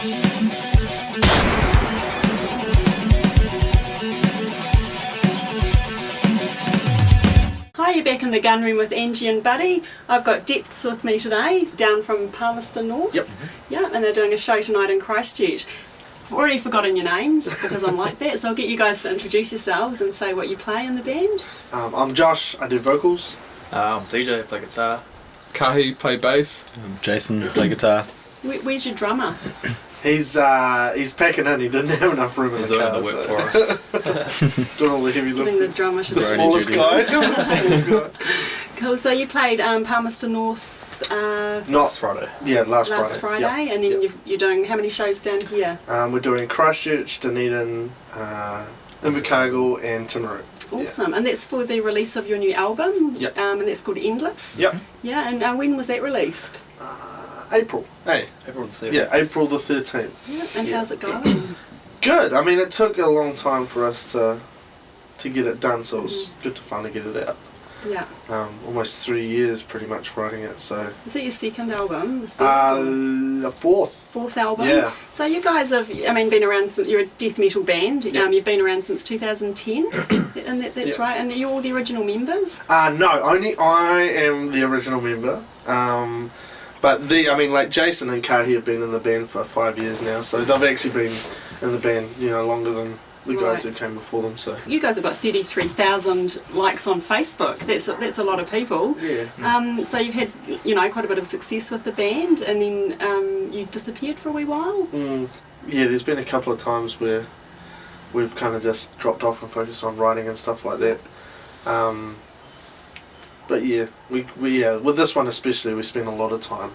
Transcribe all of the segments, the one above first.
Hi, you're back in the gun room with Angie and Buddy. I've got Depths with me today, down from Palmerston North. Yep. Yeah, and they're doing a show tonight in Christchurch. I've already forgotten your names because I'm like that, so I'll get you guys to introduce yourselves and say what you play in the band. I'm Josh, I do vocals. I'm DJ, I play guitar. Kahi, play bass. Jason, play guitar. Where's your drummer? He's packing in, he didn't have enough room in the car. He's doing the work for us. Doing all the heavy I think lifting. the drummer should The smallest guy. The smallest guy. Cool, so you played Palmerston North Last Friday. Yeah, last Friday, Yep. and then Yep. you're doing how many shows down here? We're doing Christchurch, Dunedin, Invercargill and Timaru. Awesome, and that's for the release of your new album, Yep. and that's called Endless. Yep. Yeah, and when was that released? April. Hey. April the 13th. Yeah, April the 13th. Yeah, and how's it going? Good. I mean, it took a long time for us to get it done, so it was good to finally get it out. Yeah. Almost 3 years pretty much writing it, so... Is it your second album? The third or Fourth. fourth album? Yeah. So you guys have, been around since, you're a death metal band, you've been around since 2010, and that's right, and you're all the original members? No, only I am the original member. But Jason and Kahi have been in the band for 5 years now, so they've actually been in the band, longer than the guys who came before them. So you guys have got 33,000 likes on Facebook. That's a lot of people. yeah. So you've had quite a bit of success with the band, and then you disappeared for a wee while. Yeah, there's been a couple of times where we've kind of just dropped off and focused on writing and stuff like that. But yeah, we with this one especially, we spent a lot of time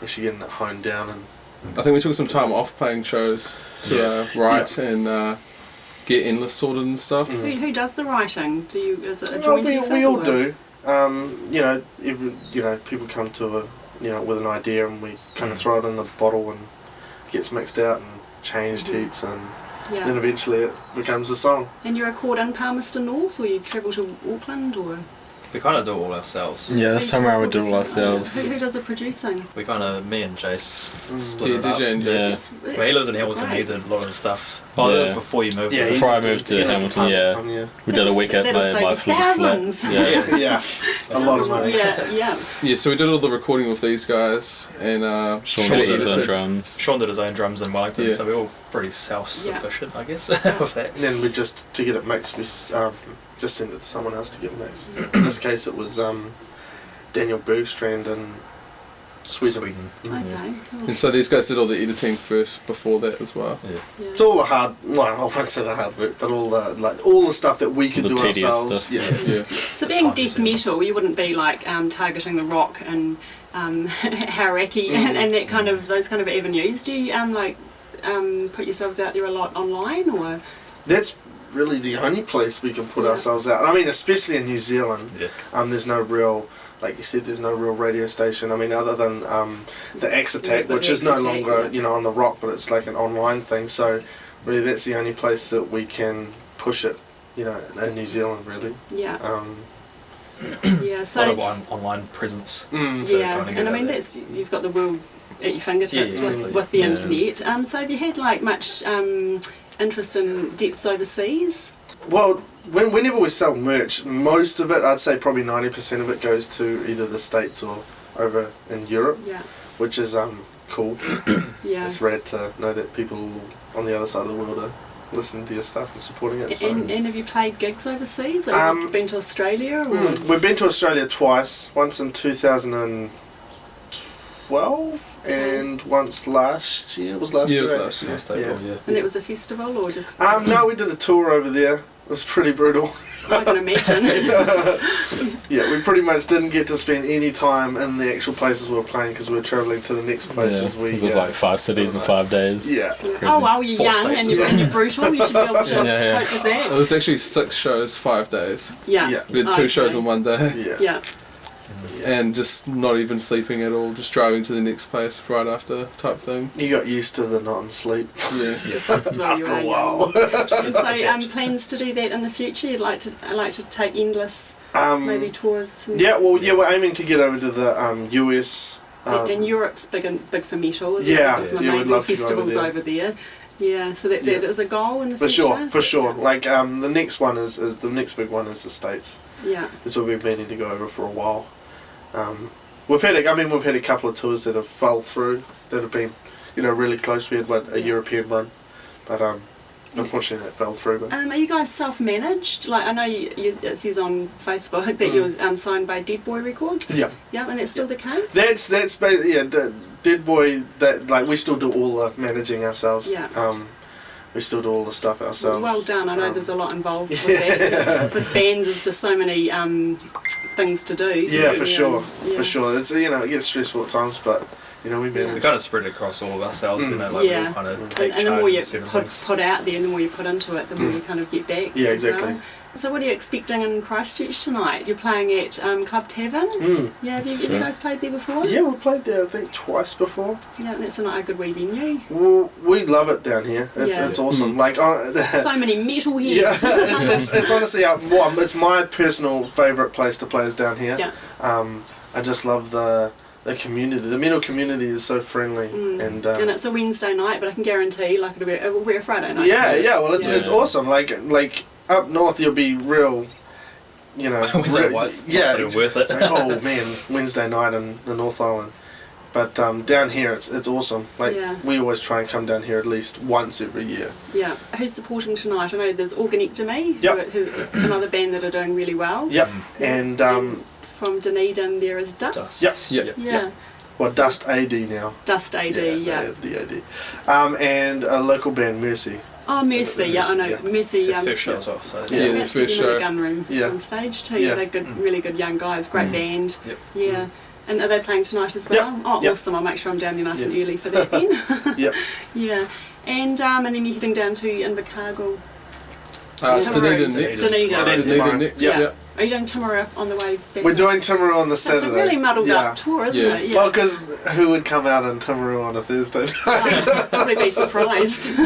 actually getting it honed down. And I think we took some time off playing shows to write and get Endless sorted and stuff. Who does the writing? Is it a joint effort? We all do. People come to with an idea, and we kind of throw it in the bottle, and it gets mixed out and changed heaps, and then eventually it becomes a song. And you record in Palmerston North, or you travel to Auckland, or? We kind of do it all ourselves. Yeah, this time around we did it all ourselves. Who does the producing? We kind of, me and Jace split it up. DJ and Yeah. Jace. Well, he lives in Hamilton, he did a lot of the stuff. Oh, that was before you moved. Yeah, Before I moved to Hamilton, we did a week at my That'll save flat. thousands. Yeah. Yeah, a lot of money. Yeah. Yeah, so we did all the recording with these guys, and Sean did his own drums. Sean did his own drums in Wellington, Yeah. so we're all pretty self-sufficient, I guess, with that. And then we to get it mixed, we just sent it to someone else to get mixed. In this case, it was Daniel Bergstrand in Sweden. Okay, cool. and so these guys did all the editing first before that as well. Yeah. It's all the hard. Well, I won't say the hard work, but all the stuff that we could The do tedious ourselves. stuff. Yeah. Yeah. So being death metal, you wouldn't be like targeting the rock and Hauraki and that kind of those kind of avenues. Do you put yourselves out there a lot online, or? That's really the only place we can put ourselves out. I mean, especially in New Zealand. Yeah. There's no real, like you said, there's no real radio station. I mean, other than the Axe Attack, Yeah, which the is no Axe Attack, longer, on the rock, but it's like an online thing. So really, that's the only place that we can push it, in New Zealand, really. Yeah. Yeah. A So. lot of online presence. Yeah, and I mean you've got the world at your fingertips with the internet. So have you had much interest in Depths overseas? Well, whenever we sell merch, most of it, I'd say probably 90% of it goes to either the States or over in Europe, Yeah. which is cool. Yeah. It's rad to know that people on the other side of the world are listening to your stuff and supporting it. So. And have you played gigs overseas? Have you been to Australia? Or? We've been to Australia twice, once in 2012 and once last year. It was last year. It was last year. Yeah. And that was a festival, or just? No, we did a tour over there. It was pretty brutal. I can imagine. Yeah, we pretty much didn't get to spend any time in the actual places we were playing because we were travelling to the next places. It was like 5 cities in 5 days. Yeah. Oh well, you're 4 young states and you're brutal. You should be able to Yeah. cope with that. It was actually 6 shows, 5 days. Yeah. Yeah. We had 2 shows in one day. Yeah. Yeah. And just not even sleeping at all, just driving to the next place right after type thing. You got used to the not in sleep. Yeah. Just as well After a while. And so, plans to do that in the future? You'd like to take Endless maybe towards. Yeah, we're aiming to get over to the US And Europe's big for metal, isn't it? Yeah, There's some we'd amazing love to go festivals over over there. Yeah, so that is a goal in the For future. sure, for sure. Like the next one is the next big one is the States. Yeah. That's what we've been meaning to go over for a while. We've had a couple of tours that have fell through that have been, really close. We had a European one, but unfortunately that fell through. But Are you guys self-managed? Like I know it says on Facebook that you're signed by Dead Boy Records. Yeah. Yeah, and that's still the case. That's Dead Boy. That like we still do all the managing ourselves. Yeah. We still do all the stuff ourselves. Well done. I know there's a lot involved with that. With bands, there's just so many things to do. Yeah, for sure. Yeah. For sure. It's it gets stressful at times, but we manage. We kind of spread it across all of ourselves, we all kind of take and the charge more you of certain things. put out there, the more you put into it, the more you kind of get back. Yeah, as well. exactly. So what are you expecting in Christchurch tonight? You're playing at Club Tavern. Yeah, have you guys played there before? Yeah, we played there I think twice before. Yeah, that's a good wee venue. Well, we love it down here. It's awesome. Like so many metal heads. Yeah, it's honestly it's my personal favourite place to play is down here. Yeah. I just love the community. The metal community is so friendly, and it's a Wednesday night, but I can guarantee like it'll be a Friday night. Yeah. Well, it's awesome. Like up north, you'll be real. Wednesday night's worth it. Oh man, Wednesday night in the North Island. But down here, it's awesome. Like we always try and come down here at least once every year. Yeah. Who's supporting tonight? I know there's Organictomy, Yep. who another band that are doing really well. Yep. And from Dunedin there is Dust. Yep. Yeah. Well, Dust AD now. Dust AD. Yeah. The AD. And a local band, Mercy. Oh, Mercy, yeah, I know. Yeah. Mercy. It's their first show as well, so Yeah, we it's actually first been in show. the gun room. It's on stage too. Yeah. They're good, really good young guys. Great band. Yep. Yeah. And are they playing tonight as well? Yep. Oh, Yep. awesome! I'll make sure I'm down there nice and early for that then. Yep. Yeah. And then you're heading down to Invercargill. It's Dunedin Dunedin. tomorrow. next. Yeah. Yeah. Are you doing Timaru on the way back? We're doing Timaru on the Saturday. It's a really muddled up tour, isn't Yeah. it? Yeah. Well, because who would come out in Timaru on a Thursday night? I'd probably be surprised.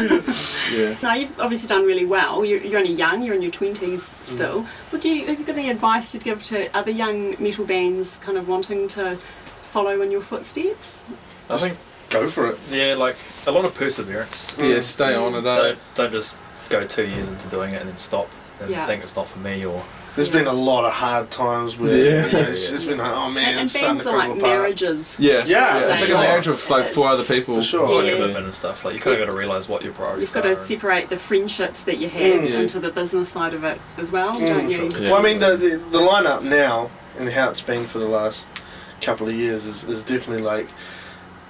Yeah. No, you've obviously done really well. You're only young. You're in your 20s still. Have you got any advice to give to other young metal bands, kind of wanting to follow in your footsteps? I think Go for it. yeah, like a lot of perseverance. Yeah, stay on it. Don't just go 2 years into doing it and then stop and Yeah. think it's not for me or. There's been a lot of hard times where it's been like, oh man, And it's bands starting are to like crumble apart. marriages. Yeah. Yeah, It's for like sure. a marriage with like 4 other people. For sure. Like Yeah. commitment and stuff. Like you kind of got to realise what your priorities You've got are. to separate the friendships that you have into the business side of it as well, don't you? Yeah. Well, I mean, the lineup now and how it's been for the last couple of years is definitely like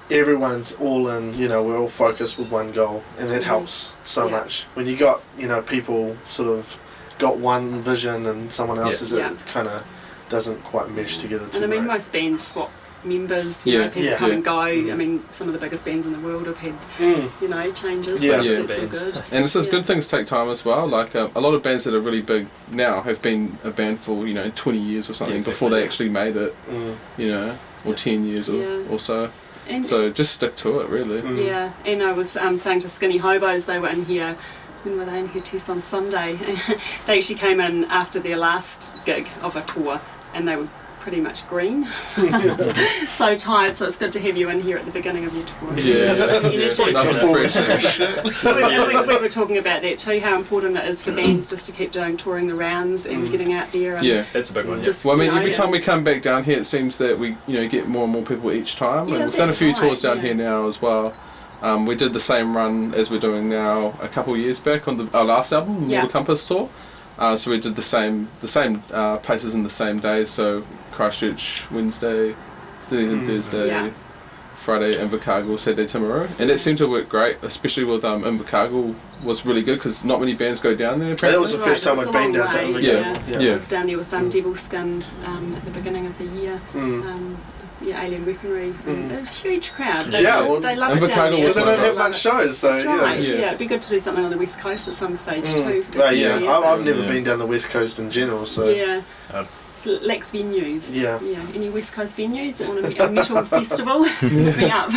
everyone's all in. We're all focused with one goal, and that helps so much. When you got people sort of got one vision and someone else's, Yeah. it kind of doesn't quite mesh together too And I mean, great. most bands swap members, you know, people Yeah. come and go. I mean, some of the biggest bands in the world have had, changes. Yeah. So Yeah. that's all good. And it says good things take time as well. Like a lot of bands that are really big now have been a band for 20 years or something before they actually made it. Or 10 years or so. And So just stick to it, really. yeah, and I was saying to Skinny Hobos, they were in here. When were they in here? Tess on Sunday. They actually came in after their last gig of a tour, and they were pretty much green. So tired, so it's good to have you in here at the beginning of your tour. Yeah. Nice and fresh. We were talking about that too, how important it is for bands just to keep doing touring the rounds and getting out there. And Yeah. It's a big one. Yeah. just, Well, I mean, you know, every time we come back down here, it seems that we, get more and more people each time. Yeah, And we've done a that's few right, tours down yeah. here now as well. We did the same run as we're doing now a couple of years back on our last album, the Yeah. Mortal Compass tour. So we did the same places in the same days. So Christchurch Wednesday, Dunedin Thursday, Yeah. Friday Invercargill, Saturday Timaru, and it seemed to work great. Especially with Invercargill was really good because not many bands go down there. That was the Right, first time it's I'd a been long down to way, Invercargill. Yeah. I was down there with Devil Skin at the beginning of the year. Alien Weaponry. It was a huge crowd. They Yeah, well, they love it down Invercargill there. was Because they don't They have love much it. shows, so That's right. Yeah. Yeah, it'd be good to do something on the West Coast at some stage too. Well, yeah, See it. I've never been down the West Coast in general, so Yeah. Uh, It lacks venues. Yeah. Any West Coast venues that want a metal festival? Hit me up.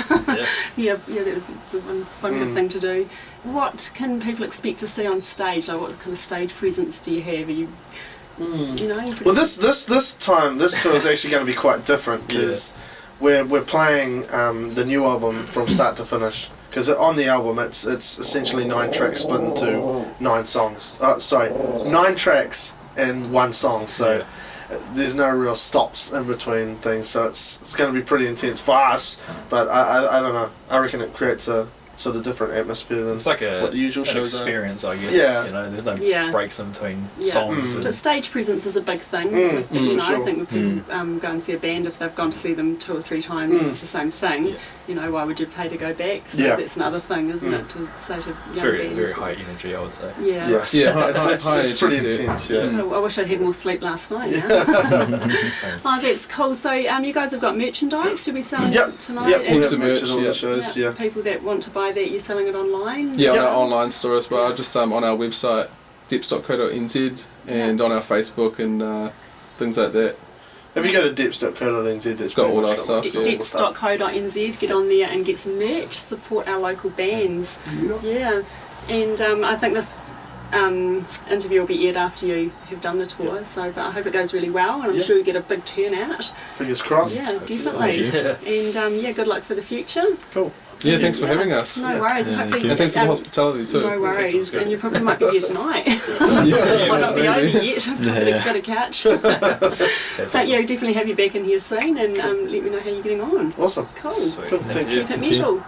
Yeah, that would be one good thing to do. What can people expect to see on stage? Like, what kind of stage presence do you have? Are you, Well, this tour is actually going to be quite different because we're playing the new album from start to finish. Because on the album, it's essentially 9 tracks split into 9 songs. 9 tracks and 1 song. So there's no real stops in between things. So it's going to be pretty intense for us. But I don't know. I reckon it creates a sort of different atmosphere than it's like what the usual shows experience, I guess. Yeah. You know, there's no breaks in between Yeah. songs. But stage presence is a big thing. With, you know, I think when people go and see a band, if they've gone to see them 2 or 3 times, it's the same thing. Yeah. You know, why would you pay to go back? So that's another thing, isn't it? To say to It's young very, bands. very high energy, I would say. Yeah. Yes. Yeah, it's pretty intense. Yeah. I wish I'd had more sleep last night. Yeah. Oh, that's cool. So, you guys have got merchandise. You'll be selling it tonight. Yep. And We'll Heaps of have merch merch, at all the yeah. shows. Yeah. people that want to buy that, you're selling it online. Yeah, on Yep. our online store as well. Just on our website, deps.co.nz, and on our Facebook and things like that. If you go to deps.co.nz, it's got all pretty our much stuff. all the stuff. Deps.co.nz, get on there and get some merch, support our local bands. Yeah. And I think this interview will be aired after you have done the tour, so but I hope it goes really well, and I'm sure you get a big turnout. Fingers crossed. Yeah, definitely. And good luck for the future. Cool. Yeah, thanks for having us. No worries. Yeah, Hopefully, And thanks for the hospitality too. no worries, and you probably might be here tonight. Yeah, Might not be over maybe. yet. I've got a couch. But yeah, definitely have you back in here soon, and let me know how you're getting on. Awesome. Cool. Sweet. Cool. Thanks. Keep it metal.